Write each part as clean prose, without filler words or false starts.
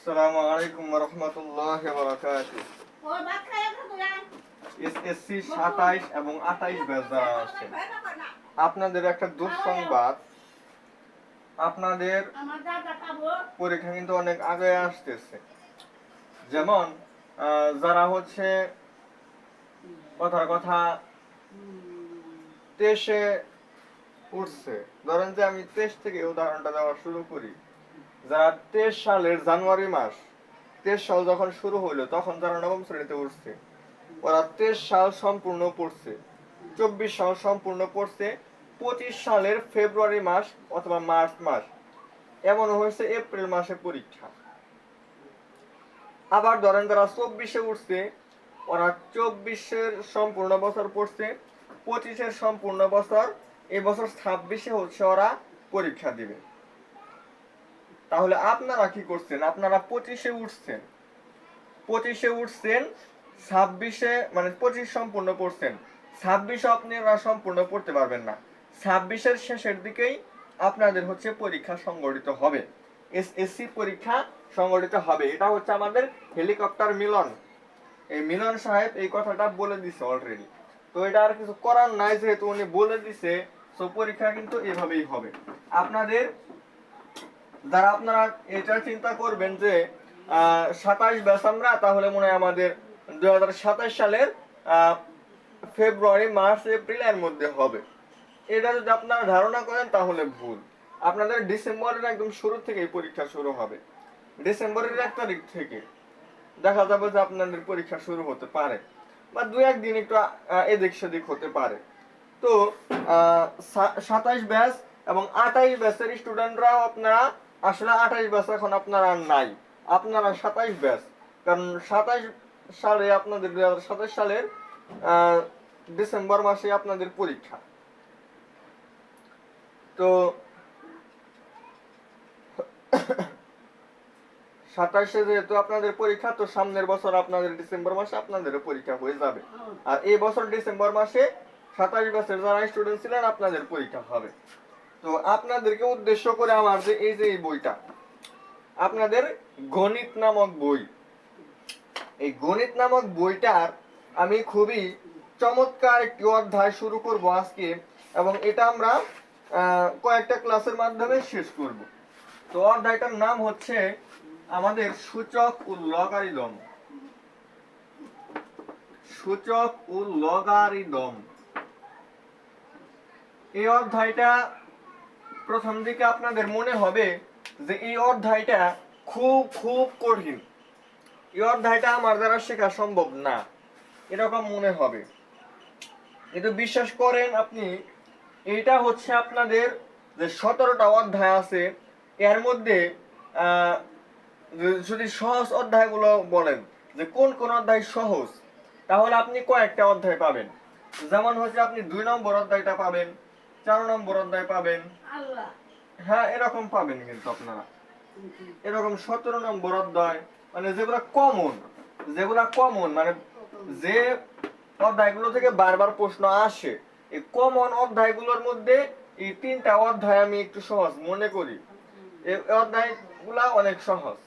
আসসালামু আলাইকুম ওয়া রাহমাতুল্লাহি ওয়া বারাকাতুহু। এসএসসি 27 এবং 28 ব্যাচ যারা আছে, আপনাদের একটা দুঃসংবাদ, আপনাদের পরীক্ষা কিন্তু অনেক আগে আসতেছে। যেমন যারা হচ্ছে কথার কথা 23-এ উঠছে, ধরেন যে আমি 23 থেকে উদাহরণটা দেওয়া শুরু করি। যারা 23 সালের জানুয়ারি মাস, 23 সাল যখন শুরু হইলো তখন যারা নবম শ্রেণীতে উঠছে, ওরা 23 সাল সম্পূর্ণ পড়ছে, 24 সাল সম্পূর্ণ পড়ছে, 25 সালের ফেব্রুয়ারি মাস অথবা মার্চ মাস, এমন হয়েছে এপ্রিল মাসে পরীক্ষা। আবার ধরেন যারা 24-এ উঠছে, ওরা 24-এর সম্পূর্ণ বছর পড়ছে, 25-এর সম্পূর্ণ বছর, এই বছর 26-এ হচ্ছে ওরা পরীক্ষা দিবে। তাহলে আপনারা কি করছেন? আপনারা 25-এ উঠছেন, 26 মানে 25 সম্পূর্ণ পড়ছেন, 26 আপনারা সম্পূর্ণ পড়তে পারবেন না। 26-এর শেষের দিকেই আপনাদের হচ্ছে পরীক্ষা সংগঠিত হবে, এসএসসি পরীক্ষা সংগঠিত হবে। এটা হচ্ছে আমাদের হেলিকপ্টার মিলন, এই মিলন সাহেব এই কথাটা বলে দিছে অলরেডি। তো এটা আর কিছু করার নাই, যেহেতু উনি বলে দিছে, তো পরীক্ষা কিন্তু এভাবেই হবে। আপনাদের যারা আপনারা এটা চিন্তা করবেন যে 27 ব্যাচ আমরা, তাহলে মনে হয় আমাদের 2027 সালের ফেব্রুয়ারি মার্চ এপ্রিল এর মধ্যে হবে, এটা যদি আপনারা ধারণা করেন তাহলে ভুল। আপনাদের ডিসেম্বরের একদম শুরু থেকেই পরীক্ষা শুরু হবে, ডিসেম্বরের 1 তারিখ থেকে দেখা যাবে যে আপনাদের পরীক্ষা শুরু হতে পারে, বা 2-1 দিন একটু এদিক সেদিক হতে পারে। তো 27 ব্যাচ এবং 28 ব্যাচের স্টুডেন্টরাও আপনারা আসলে 28 ব্যাচ এখন আপনারা নাই, আপনারা 27 ব্যাচ। কারণ 27 সালে আপনাদের 2027 সালের ডিসেম্বর মাসে আপনাদের পরীক্ষা। তো 27-এ যেহেতু আপনাদের পরীক্ষা, তো সামনের বছর আপনাদের ডিসেম্বর মাসে আপনাদের পরীক্ষা হয়ে যাবে। আর এই বছর ডিসেম্বর মাসে 27 ব্যাচের যারা স্টুডেন্ট ছিলেন আপনাদের পরীক্ষা হবে। তো আপনাদেরকে উদ্দেশ্য করে আমার যে এই বইটা, আপনাদের গণিত নামক বই, এই গণিত নামক বইটার আমি খুবই চমৎকার একটি অধ্যায় শুরু করব আজকে, এবং এটা আমরা কয়েকটা ক্লাসের মাধ্যমে শেষ করব। তো অধ্যায়টার নাম হচ্ছে আমাদের সূচক ও লগারিদম। সূচক ও লগারিদম, এই অধ্যায়টা প্রথম দিকে আপনাদের মনে হবে যে এই অধ্যায়টা খুব খুব কঠিন, এই অধ্যায়টা আমার দ্বারা শেখা সম্ভব না, এরকম মনে হবে। কিন্তু বিশ্বাস করেন আপনি, এইটা হচ্ছে আপনাদের যে 17টা অধ্যায় আছে, এর মধ্যে যদি সহজ অধ্যায়গুলো বলেন যে কোন কোন অধ্যায় সহজ, তাহলে আপনি কয়েকটা অধ্যায় পাবেন। যেমন হচ্ছে আপনি 2 নম্বর অধ্যায়টা পাবেন, 4 নম্বর অধ্যায় পাবেন, হ্যাঁ এরকম পাবেন। কিন্তু আপনারা এরকম 17 নম্বর অধ্যায়, মানে যেগুলা কমন মানে যে অধ্যায়গুলো থেকে বারবার প্রশ্ন আসে, এই কমন অধ্যায়গুলোর মধ্যে এই 3টা অধ্যায় আমি একটু সহজ মনে করি, এই অধ্যায়গুলা অনেক সহজ।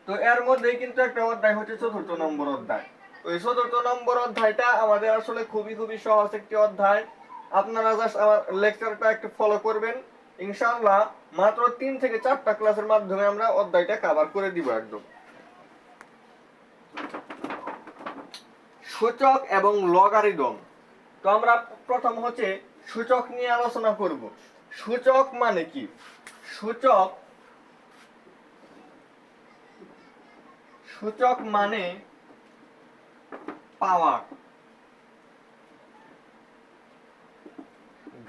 তো এর মধ্যেই কিন্তু একটা অধ্যায় হচ্ছে 4র্থ নম্বর অধ্যায়। ওই 4র্থ নম্বর অধ্যায়টা আমাদের আসলে খুবই খুবই সহজ একটি অধ্যায়। আপনারা জাস্ট আমার লেকচারটা একটু ফলো করবেন, ইনশাআল্লাহ মাত্র 3 থেকে 4টা ক্লাসের মাধ্যমে আমরা অধ্যায়টা কভার করে দিব একদম। সূচক এবং লগারিদম। তো আমরা প্রথম হচ্ছে সূচক নিয়ে আলোচনা করব। সূচক মানে কি? সূচক মানে পাওয়ার,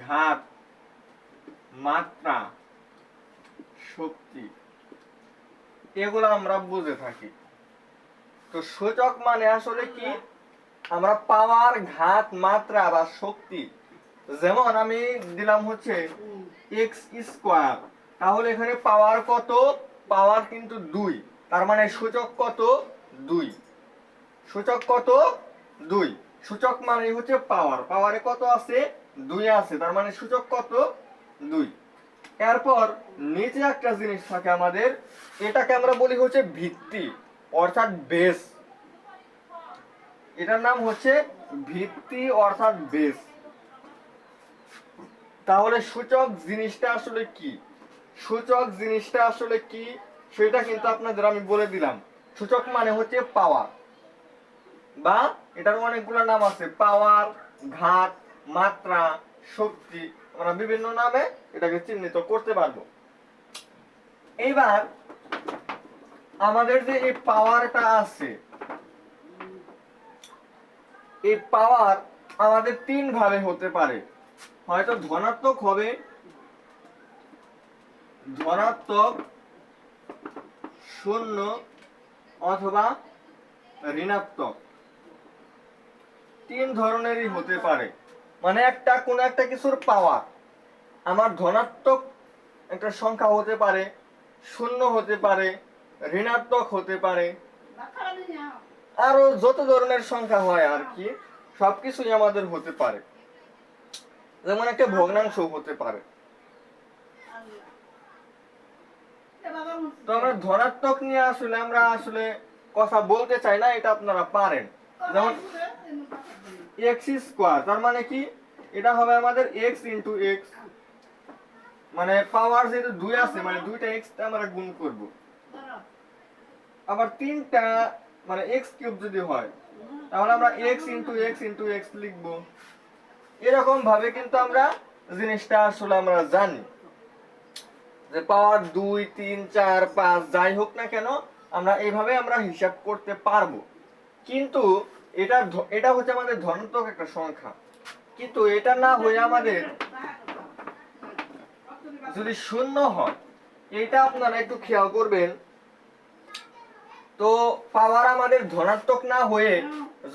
ঘাত, মাত্রা, শক্তি, এগুলো আমরা বুঝে থাকি। তো সূচক মানে আসলে কি? আমরা পাওয়ার, ঘাত, মাত্রা বা শক্তি, যেমন আমি দিলাম হচ্ছে x², তাহলে এখানে পাওয়ার কত? পাওয়ার কিন্তু 2, তার মানে সূচক কত? 2। সূচক কত? 2। সূচক মানে হচ্ছে পাওয়ার, পাওয়ারে কত আছে? 2 আছে, তার মানে সূচক কত? 2। এরপর নিচে একটা জিনিস থাকে আমাদের, এটাকে আমরা বলি হচ্ছে ভিত্তি অর্থাৎ বেস। এটার নাম হচ্ছে ভিত্তি অর্থাৎ বেস। তাহলে সূচক জিনিসটা আসলে কি? সূচক জিনিসটা আসলে কি সেটা কিন্তু আপনাদের আমি বলে দিলাম। সূচক মানে হচ্ছে পাওয়ার, বা এটার অনেকগুলো নাম আছে, পাওয়ার, ঘাত, মাত্রা, শক্তি, আমরা বিভিন্ন নামে এটাকে চিহ্নিত করতে পারবো। এইবার আমাদের যে এই পাওয়ারটা আছে, এই পাওয়ার আমাদের তিন ভাবে হতে পারে। হয়তো ধনাত্মক হবে, ধনাত্মক, শূন্য, অথবা ঋণাত্মক। তিন ধরনেরই হতে পারে। মানে একটা কোন একটা কিছুর পাওয়ার আমার ধনাত্মক একটা সংখ্যা হতে পারে, শূন্য হতে পারে, ঋণাত্মক হতে পারে, আরো যত ধরনের সংখ্যা হয় আর কি, সবকিছুই আমাদের হতে পারে। যেমন একটা ভগ্নাংশ হতে পারে। তো আমরা ধনাত্মক নিয়ে আমরা আসলে কথা বলতে চাই না, এটা আপনারা পারেন। যেমন এক্স স্কোয়ার, তার মানে কি? এটা হবে আমাদের এক্স ইন্টু এক্স, মানে পাওয়ার যেহেতু 2 আছে মানে দুইটা এক্স আমরা গুণ করব। আবার তিনটা মানে এক্স কিউব যদি হয় তাহলে আমরা x into x into x লিখব। এরকম ভাবে কিন্তু আমরা জিনিসটা আসলে আমরা জানি যে পাওয়ার 2, 3, 4, 5 যাই হোক না কেন আমরা এইভাবে আমরা হিসাব করতে পারবো। কিন্তু এটা হচ্ছে আমাদের ধনাত্মক একটা সংখ্যা। কিন্তু এটা না হয়ে আমাদের যদি শূন্য হয়, এটা আপনারা একটু খেয়াল করবেন। তো পাওয়ার আমাদের ধনাত্মক না হয়ে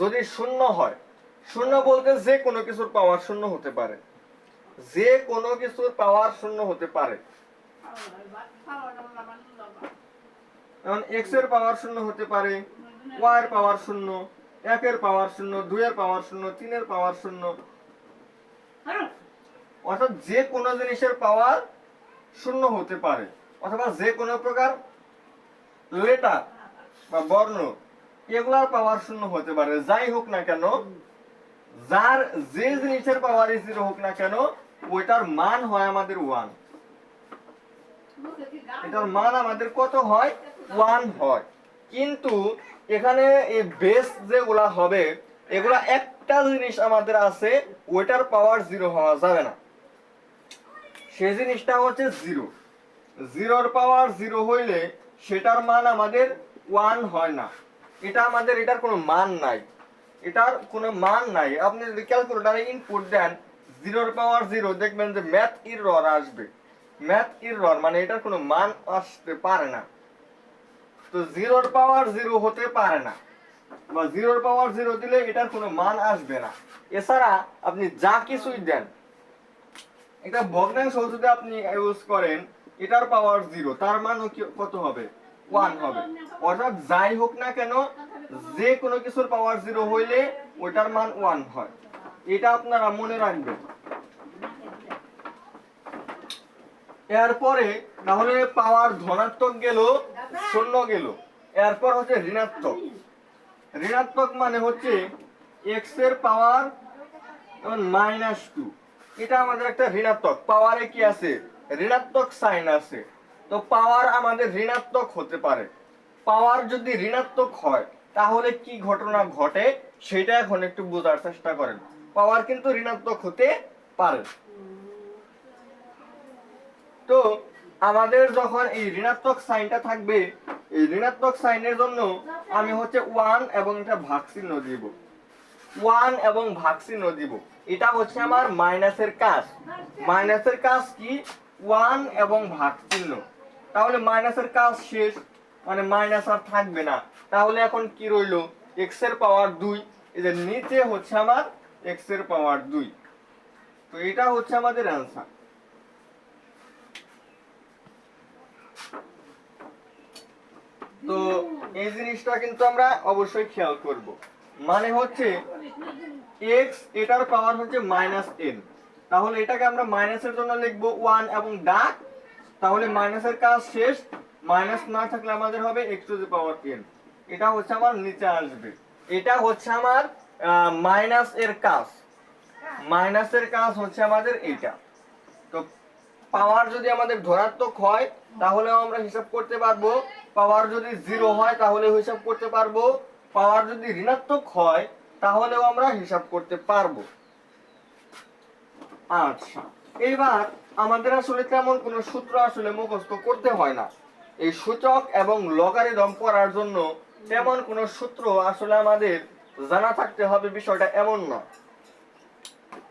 যদি শূন্য হয়, শূন্য বলতে যে কোনো কিছুর পাওয়ার শূন্য হতে পারে, যে কোনো কিছুর পাওয়ার শূন্য হতে পারে। এখন x এর পাওয়ার শূন্য হতে পারে, y এর পাওয়ার শূন্য, 1 এর পাওয়ার শূন্য, 2 এর পাওয়ার শূন্য, 3 এর পাওয়ার শূন্য। অর্থাৎ যে কোনো জিনিসের পাওয়ার শূন্য হতে পারে, অথবা যে কোনো প্রকার লেটার বা বর্ণ এগুলার পাওয়ার শূন্য হতে পারে। যাই হোক না কেন, যার যে জিনিসের পাওয়ার 0 হোক না কেন, ওইটার মান হয় আমাদের 1। এটার মান আমাদের কত হয়? 1 হয়। কিন্তু এখানে এই বেস যেগুলা হবে, এগুলা একটা জিনিস আমাদের আছে, ওইটার পাওয়ার 0 হওয়া যাবে না। সেই জিনিসটা হচ্ছে 0। 0-র পাওয়ার 0 হইলে সেটার মান আমাদের 1 হয় না। এটার কোনো মান নাই, এটার কোনো মান নাই। আপনি যদি ক্যালকুলেটরে ইনপুট দেন 0-র পাওয়ার 0, দেখবেন যে ম্যাথ এরর আসবে। ম্যাথ এরর মানে এটার কোনো মান আসতে পারে না। তো 0-র পাওয়ার 0 হতে পারে না, বা 0-র পাওয়ার 0 দিলে এটার কোনো মান আসবে না। এছাড়া আপনি যা কিছুই দেন, একটা ভগ্নাংশ যদি আপনি ইউজ করেন, এটার পাওয়ার 0, তার মানও কত হবে? 1 হবে। অর্থাৎ যাই হোক না কেন, যে কোনো কিছুর পাওয়ার 0 হইলে ওইটার মান 1 হয়। এটা আপনারা মনে রাখবেন। এরপরে তাহলে পাওয়ার ধনাত্মক গেল, শূন্য গেল, এরপর হচ্ছে ঋণাত্মক। ঋণাত্মক মানে হচ্ছে x এর পাওয়ার -2। এটা আমাদের একটা ঋণাত্মক। পাওয়ারে কি আছে? ঋণাত্মক সাইন আছে। তো পাওয়ার আমাদের ঋণাত্মক হতে পারে। পাওয়ার যদি ঋণাত্মক হয় তাহলে কি ঘটনা ঘটে সেটা এখন একটু বোঝার চেষ্টা করেন। পাওয়ার কিন্তু ঋণাত্মক হতে পারে। তো আমাদের যখন এই ঋণাত্মক সাইনটা থাকবে, এই ঋণাত্মক সাইনের জন্য আমি হচ্ছে 1 এবং এটা ভাগ চিহ্ন দিব। 1 এবং ভাগ চিহ্ন দিব। এটা হচ্ছে আমার মাইনাসের কাজ। মাইনাসের কাজ কি? 1 এবং ভাগ চিহ্ন। তাহলে মাইনাসের কাজ শেষ, মানে মাইনাস আর থাকবে না। তাহলে এখন কি রইলো? x এর পাওয়ার 2। এই যে নিচে হচ্ছে আমার x এর পাওয়ার 2। তো এটা হচ্ছে আমাদের অ্যান্সার। তো এই জিনিসটা কিন্তু আমরা অবশ্যই খেয়াল করব। মানে হচ্ছে x এটার পাওয়ার হচ্ছে -n, তাহলে এটাকে আমরা মাইনাসের জন্য লিখবো 1 এবং ডাক তাহলে মাইনাসের কাজ শেষ। মাইনাস না থাকলে আমাদের হবে x to the power n। এটা হচ্ছে আমার নিচে আসবে। এটা হচ্ছে আমার মাইনাস এর কাজ। মাইনাসের কাজ হচ্ছে আমাদের এটা। তো পাওয়ার যদি আমাদের ধনাত্মক হয় তাহলে আমরা হিসাব করতে পারবো, পাওয়ার যদি 0 হয় তাহলে হিসাব করতে পারবো, পাওয়ার যদি ঋণাত্মক হয় তাহলেও আমরা হিসাব করতে পারবো। আচ্ছা, এবার আমাদের আসলে তেমন কোনো সূত্র আসলে মুখস্থ করতে হয় না। এই সূচক এবং লগারিদম পড়ার জন্য তেমন কোনো সূত্র আসলে আমাদের জানা থাকতে হবে বিষয়টা এমন না।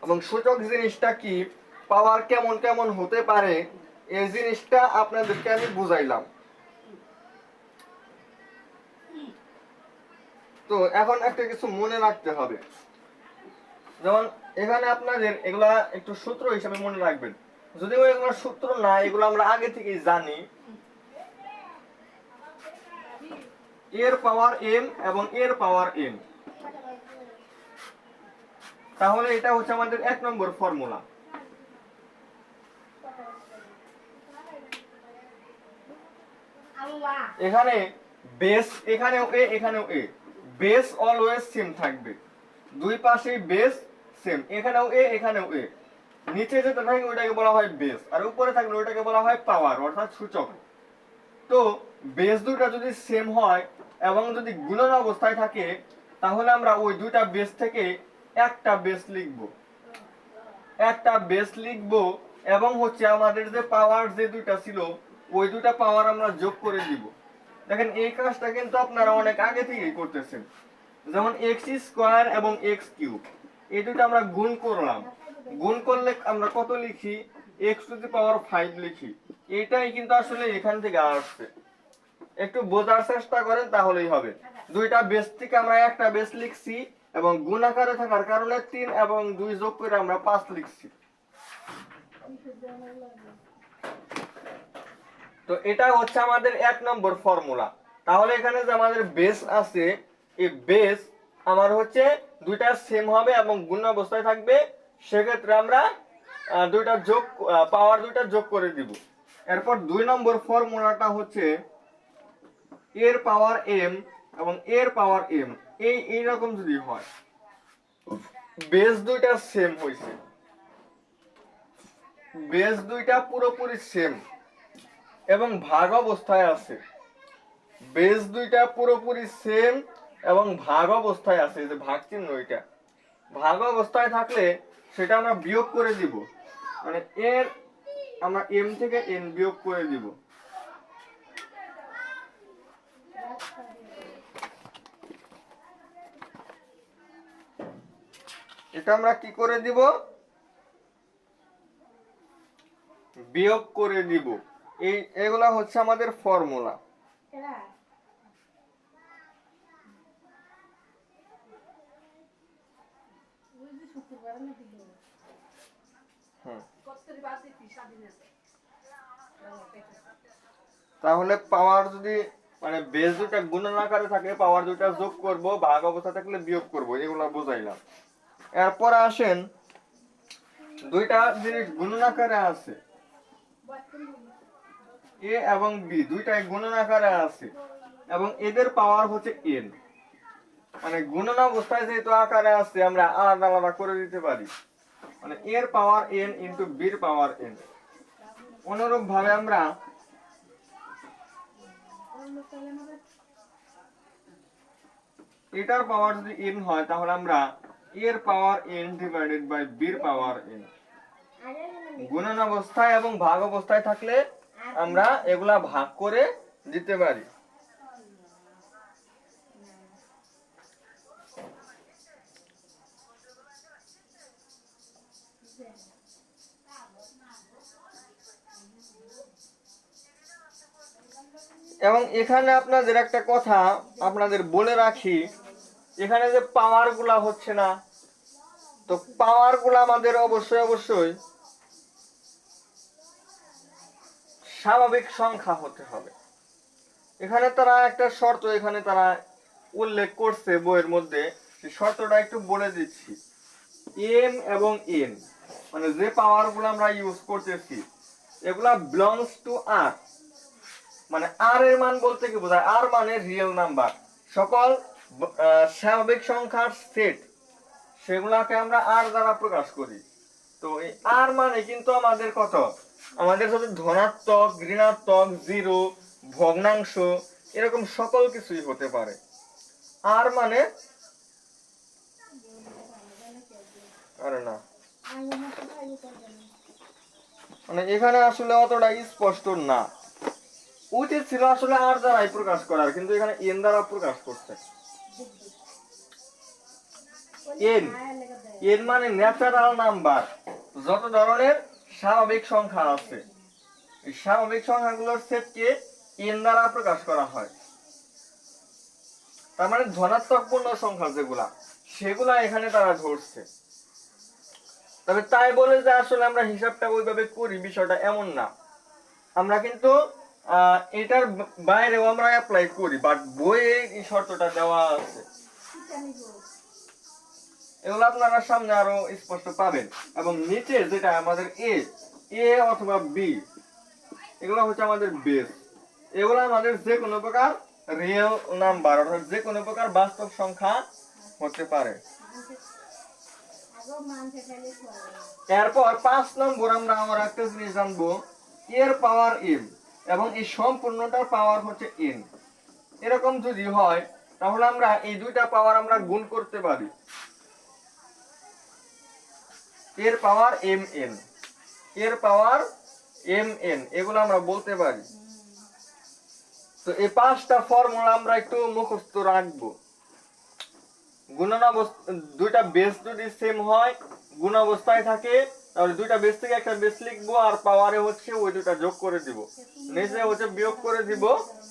এবং সূচক জিনিসটা কি, পাওয়ার কেমন কেমন হতে পারে, এই জিনিসটা আপনাদেরকে আমি বুঝাইলাম। তো এখন একটা কিছু মনে রাখতে হবে, যেমন এখানে আপনাদের এগুলা একটু সূত্র হিসেবে মনে রাখবেন। যদিও এগুলো সূত্র না, এগুলো আমরা আগে থেকেই জানি। এর পাওয়ার m এবং এর পাওয়ার n, তাহলে এটা হচ্ছে আমাদের 1 নম্বর ফর্মুলা। এখানে বেস, এখানেও a এখানেও a, বেস অলওয়েজ সেম থাকবে, দুই পাশেই বেস সেম। এখানেও a এখানেও a, নিচে যেটা থাকে ওটাকে বলা হয় বেস, আর উপরে থাকলে ওটাকে বলা হয় পাওয়ার অর্থাৎ সূচক। তো বেস দুটো যদি সেম হয় এবং যদি গুণন অবস্থায় থাকে তাহলে আমরা ওই দুইটা বেস থেকে একটা বেস লিখব, একটা বেস লিখব এবং হচ্ছে আমাদের যে পাওয়ার যে দুইটা ছিল ওই দুইটা পাওয়ার আমরা যোগ করে দিব। দেখেন এই কাজটা কিন্তু আপনারা অনেক আগে থেকেই করতেছেন। যেমন এক্স স্কোয়ার এবং এক্স কিউব, এই দুটো আমরা গুণ করলাম, গুণ করলে আমরা কত লিখি, এক্স টু দি পাওয়ার 5 লিখি। এটাই কিন্তু আসলে এখান থেকে আসছে। একটু বোঝার চেষ্টা করেন তাহলেই হবে। দুইটা বেস থেকে আমরা একটা বেস লিখছি এবং গুণ আকারে থাকার কারণে 3 এবং 2 যোগ করে আমরা 5 লিখছি। তো এটা হচ্ছে আমাদের 1 নম্বর ফর্মুলা। তাহলে এখানে যে আমাদের বেস আছে, এই বেস আমার হচ্ছে দুইটা সেম হবে এবং গুণ অবস্থায় থাকবে, সেক্ষেত্রে আমরা দুইটা যোগ, পাওয়ার দুইটা যোগ করে দিব। এরপর 2 নম্বর ফর্মুলাটা হচ্ছে এর পাওয়ার m এবং এর পাওয়ার m, এই রকম যদি হয়, বেস দুইটা সেম হইছে, বেস দুইটা পুরোপুরি সেম এবং ভাগ অবস্থায় আছে, বেস দুইটা পুরোপুরি সেম এবং ভাগ অবস্থায় আছে, যে ভাগ চিহ্ন এটা, ভাগ অবস্থায় থাকলে সেটা আমরা বিয়োগ করে দিব, মানে এর আমরা m থেকে n বিয়োগ করে দিব। এটা আমরা কি করে দিব, বিয়োগ করে দিব। এগুলা হচ্ছে আমাদের ফর্মুলা। তাহলে পাওয়ার যদি মানে বেস দুটা গুণন আকারে থাকে, পাওয়ার দুটা যোগ করব, ভাগ অবস্থা থাকলে বিয়োগ করব, এগুলা বুঝাইলাম। এরপর আসেন, দুইটা জিনিস গুণন আকারে আছে, এ এবং বি দুইটাই গুণন আকারে আছে এবং এদের পাওয়ার হচ্ছে n, মানে গুণন অবস্থায় যেহেতু আকারে আছে আমরা আলাদা আলাদা করে দিতে পারি, মানে এর পাওয়ার n ইন্টু বির পাওয়ার n। অনুরূপ ভাবে আমরা এটার পাওয়ার যদি n হয় তাহলে আমরা এর পাওয়ার n ডিভাইডেড বাই বির পাওয়ার n। গুণন অবস্থায় এবং ভাগ অবস্থায় থাকলে আমরা এগুলা ভাগ করে দিতে পারি। এবং এখানে আপনাদের একটা কথা আপনাদের বলে রাখি, এখানে যে পাওয়ার গুলা হচ্ছে না, তো পাওয়ার গুলা আমাদের অবশ্যই স্বাভাবিক সংখ্যা হতে হবে। এখানে তারা একটা শর্ত এখানে তারা উল্লেখ করছে বইয়ের মধ্যে, শর্তটা একটু বলে দিচ্ছি। m এবং n মানে যে পাওয়ার গুলো আমরা ইউজ করতেছি, এগুলা বিলংস টু আর, মানে আর এর মান বলতে কি বোঝায়, আর মানে রিয়েল নাম্বার, সকল স্বাভাবিক সংখ্যার সেট সেগুলাকে আমরা আর দ্বারা প্রকাশ করি। তো এই আর মানে কিন্তু আমাদের কত, আমাদের সাথে ধনাত্মক, ঋণাত্মক, জিরো, ভগ্নাংশ এরকম সকল কিছুই হতে পারে। আর মানে আরে না, মানে এখানে আসলে অতটা স্পষ্ট না, উচিত ছিল আসলে আর দ্বারাই প্রকাশ করার, কিন্তু এখানে এন দ্বারা প্রকাশ করছে। এন, এন মানে ন্যাচারাল নাম্বার, যত ধরনের স্বাভাবিক সংখ্যা আছে এই স্বাভাবিক সংখ্যাগুলোর সেটকে এন দ্বারা প্রকাশ করা হয়। তার মানে ধনাত্মক পূর্ণ সংখ্যা যেগুলা সেগুলা এখানে তারা ধরছে। তবে তাই বলে যে আসলে আমরা হিসাবটা ওইভাবে করি বিষয়টা এমন না, আমরা কিন্তু এটার বাইরেও আমরা অ্যাপ্লাই করি, বাট বইয়ে এই শর্তটা দেওয়া আছে। এগুলো আপনারা সামনে আরো স্পষ্ট পাবেন। এবং নিচে যেটা আমাদের এ অথবা বি, এগুলো হচ্ছে আমাদের বেস, এগুলো আমাদের যে কোনো প্রকার রিয়েল নাম্বার অর্থাৎ যে কোনো প্রকার বাস্তব সংখ্যা হতে পারে। এরপর 5 নম্বর আমরা আমার একটা জিনিস জানবো, এর পাওয়ার এম এবং এই সম্পূর্ণটার পাওয়ার হচ্ছে এন। এরকম যদি হয় তাহলে আমরা এই দুইটা পাওয়ার আমরা গুণ করতে পারি, এর পাওয়ার এম এন, এর পাওয়ার এম এন, এগুলো আমরা বলতে পারি। তো এই 5টা ফর্মুলা আমরা একটু মুখস্থ রাখবো। গুণন অবস্থা, দুইটা বেস যদি সেম হয়, গুণ অবস্থায় থাকে, তাহলে দুইটা বেস থেকে একটা বেস লিখবো আর পাওয়ারে হচ্ছে ওই দুইটা যোগ করে দিব, নিচে হচ্ছে বিয়োগ করে দিব।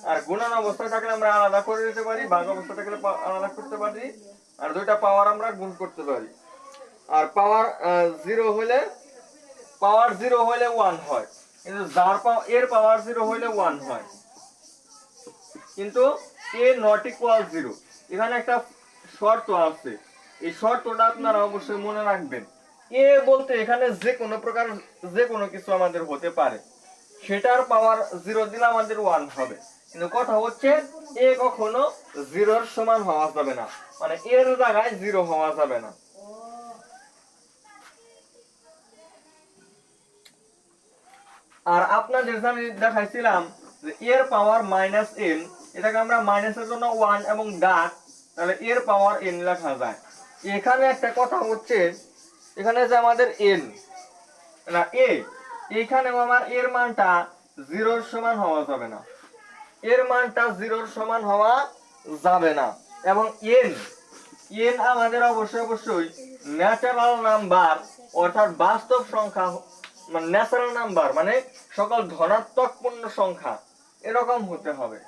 আর গুণন অবস্থায় থাকলে আমরা আলাদা করে দিতে পারি, ভাগ অবস্থা থাকলে আলাদা করতে পারি, আর দুইটা পাওয়ার আমরা গুণ করতে পারি। আর পাওয়ার জিরো হলে, পাওয়ার জিরো হলে 1 হয়, কিন্তু যার এর পাওয়ার জিরো হলে 1 হয়, কিন্তু এ নট ইকুয়াল জিরো। এখানে একটা শর্ত আছে, এই শর্তটা আপনারা অবশ্যই মনে রাখবেন। এ বলতে এখানে যে কোনো প্রকার যে কোনো কিছু আমাদের হতে পারে, সেটার পাওয়ার জিরো দিলে আমাদের 1 হবে, কিন্তু কথা হচ্ছে এ কখনো জিরোর সমান হওয়া যাবে না, মানে এর জায়গায় জিরো হওয়া যাবে না। আর আপনাদের আমি দেখাইছিলাম যে এর পাওয়ার মাইনাস এন, এটাকে আমরা মাইনাসের জন্য 1 এবং ডাক, তাহলে এর পাওয়ার এন লেখা যায়। এখানে একটা কথা হচ্ছে, এখানে যে আমাদের এন না এ, এখানে আমার এর মানটা জিরোর সমান হওয়া যাবে না, এর মানটা জিরোর সমান হওয়া যাবে না। এবং এন, এন আমাদের অবশ্যই ন্যাচারাল নাম্বার অর্থাৎ বাস্তব সংখ্যা, মানে ন্যাচারাল নাম্বার মানে সকল ধনাত্মক পূর্ণ সংখ্যা এরকম হতে হবে।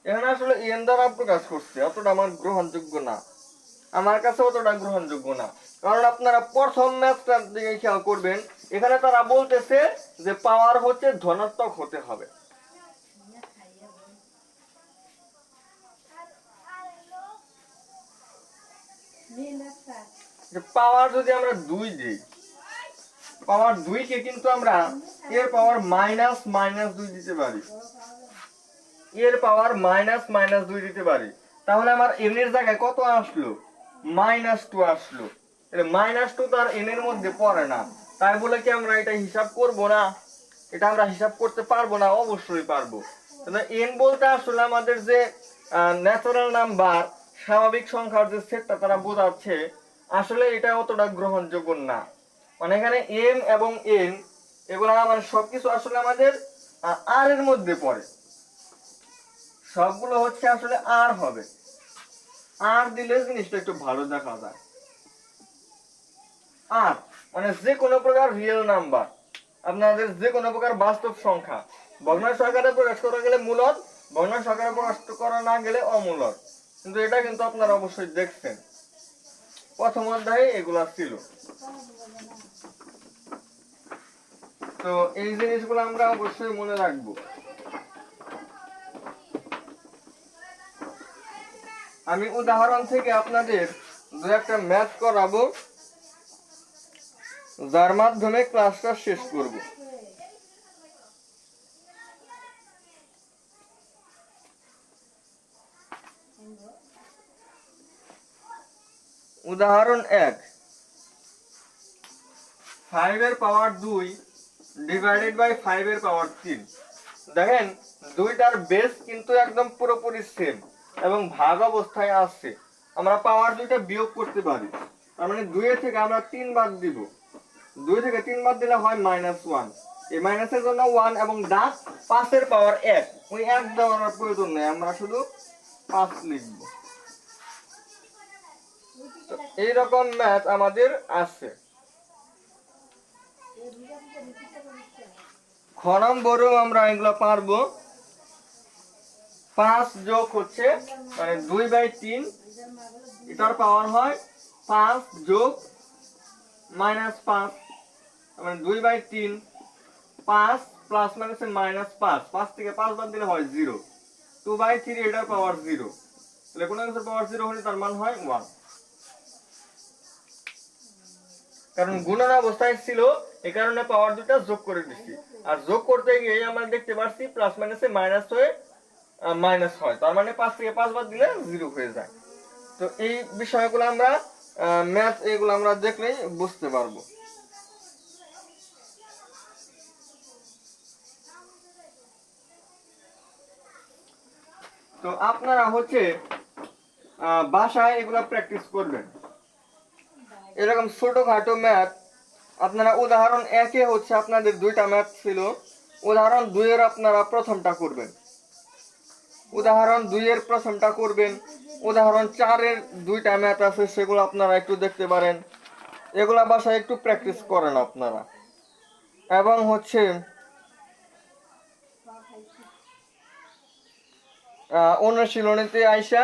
এখানে আসলে এন দ্বারা প্রকাশ করছে, অতটা আমার গ্রহণযোগ্য না, আমার কাছে অতটা গ্রহণযোগ্য না। কারণ আপনারা প্রথম ম্যাথটার দিকে খেয়াল করবেন, এখানে তারা বলতেছে যে পাওয়ার হচ্ছে ধনাত্মক হতে হবে। পাওয়ার যদি আমরা 2 দিই, পাওয়ার 2 কে কিন্তু আমরা এর পাওয়ার মাইনাস মাইনাস 2 দিতে পারি, এর পাওয়ার মাইনাস মাইনাস 2 দিতে পারি, তাহলে আমার এন এর জায়গায় কত আসলো, -2 আসলো। তাহলে -2 তো আর এন এর মধ্যে পড়ে না, তাই বলে কি আমরা এটা হিসাব করব না? এটা আমরা হিসাব করতে পারবো না? অবশ্যই পারবো। তাহলে এন বলতে আসলে আমাদের যে ন্যাচারাল নাম্বার, স্বাভাবিক সংখ্যার যে সেটটা তারা বোঝাচ্ছে, আসলে এটা অতটা গ্রহণযোগ্য না। মানে এখানে এম এবং এন এগুলো মানে সবকিছু আসলে আমাদের আর এর মধ্যে পড়ে, সবগুলো হচ্ছে আসলে আর হবে, আর দিলে জিনিসটা একটু ভালো দেখা যায়। আর মানে যে কোনো প্রকার রিয়েল নাম্বার, আপনাদের যে কোনো প্রকার বাস্তব সংখ্যা ভগ্নাংশ আকারে প্রকাশ করা গেলে মূলদ, ভগ্নাংশ আকারে প্রকাশ করা না গেলে অমূলদ। কিন্তু এটা কিন্তু আপনারা অবশ্যই দেখছেন, প্রথম অধ্যায়ে এগুলা ছিল। তো এই জিনিসগুলো আমরা অবশ্যই মনে রাখবো। আমি উদাহরণ থেকে আপনাদের দু একটা ম্যাথ করাবো, যার মাধ্যমে ক্লাসটা শেষ করব। উদাহরণ 1, 5 এর পাওয়ার 2 ডিভাইডেড বাই 5 এর পাওয়ার 3। দেখেন দুইটার বেস কিন্তু একদম পুরোপুরি সেম এবং ভাগ অবস্থায় আছে। আমরা পাওয়ার দুইটা বিয়োগ করতে পারি, তার মানে 2 এর থেকে আমরা 3 বাদ দিব। 2 থেকে 3 বাদ দিলে হয় -1। এই মাইনাসের জন্য 1 এবং ডাক 5 এর পাওয়ার 1, ওই 1 দেওয়ার প্রয়োজন নেই, আমরা শুধু 5 লিখব। তো এইরকম ম্যাথ আমাদের আছে। খ নম্বরেও আমরা এগুলো পারবো। 5 যোগ হচ্ছে মানে 2/3, এটার পাওয়ার হয় 5 যোগ -5, মানে 2/3। 5 প্লাস মাইনাসে -5, 5 থেকে 5 বাদ দিলে হয় 0। 2/3 এটার পাওয়ার 0, তাহলে কোন কিছুর পাওয়ার 0 হলে তার মান হয় 1। কারণ গুণন অবস্থায় ছিল, এই কারণে পাওয়ার দুটো যোগ করে দিচ্ছি। আর যোগ করতে গিয়ে আমরা দেখতে পাচ্ছি প্লাস মাইনাসে মাইনাস হয়ে মাইনাস হয়, তার মানে 5 থেকে 5 বাদ দিলে 0 হয়ে যায়। তো এই বিষয়গুলো আমরা ম্যাথ এগুলো আমরা দেখলেই বুঝতে পারবো। তো আপনারা হচ্ছে বাসায় এগুলো প্র্যাকটিস করবেন। এরকম ছোটখাটো ম্যাথ আপনারা উদাহরণ 1-এ হচ্ছে আপনাদের দুইটা ম্যাথ ছিল, উদাহরণ 2-এর আপনারা প্রথমটা করবেন, উদাহরণ 2-এর প্রথমটা করবেন। উদাহরণ 4-এর দুইটা ম্যাথ আছে, সেগুলো আপনারা একটু দেখতে পারেন। এগুলা বাসায় একটু প্র্যাকটিস করেন আপনারা। এবং হচ্ছে অনুশীলনীতে আইসা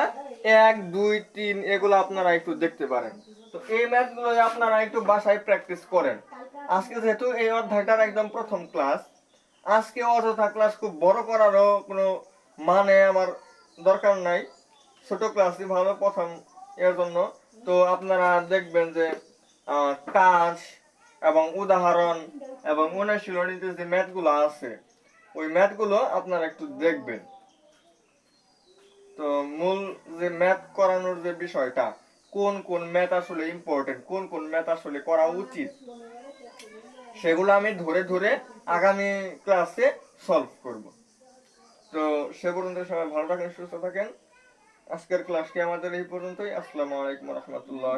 1, 2, 3 এগুলো আপনারা একটু দেখতে পারেন। তো এই ম্যাথগুলো আপনারা একটু বাসায় প্র্যাকটিস করেন। আজকে যেহেতু এই অধ্যায়টার একদম প্রথম ক্লাস, আজকে অযথা ক্লাস খুব বড় করারও কোনো মানে আমার দরকার নাই। ছোট ক্লাসই ভালো প্রথম এর জন্য। তো আপনারা দেখবেন যে কাজ এবং উদাহরণ এবং অনুশীলনীতে যে ম্যাথগুলো আছে, ওই ম্যাথগুলো আপনারা একটু দেখবেন। তো মূল যে ম্যাথ করানোর যে বিষয়টা, কোন কোন ম্যাথ আসলে ইম্পর্টেন্ট, কোন কোন ম্যাথ আসলে করা উচিত, সেগুলো আমি ধরে ধরে আগামী ক্লাসে সলভ করব। তো সে পর্যন্ত সবাই ভালো থাকেন, সুস্থ থাকেন। আজকের ক্লাসটি আমাদের এই পর্যন্তই। আসসালামু আলাইকুম রহমতুল্লাহ।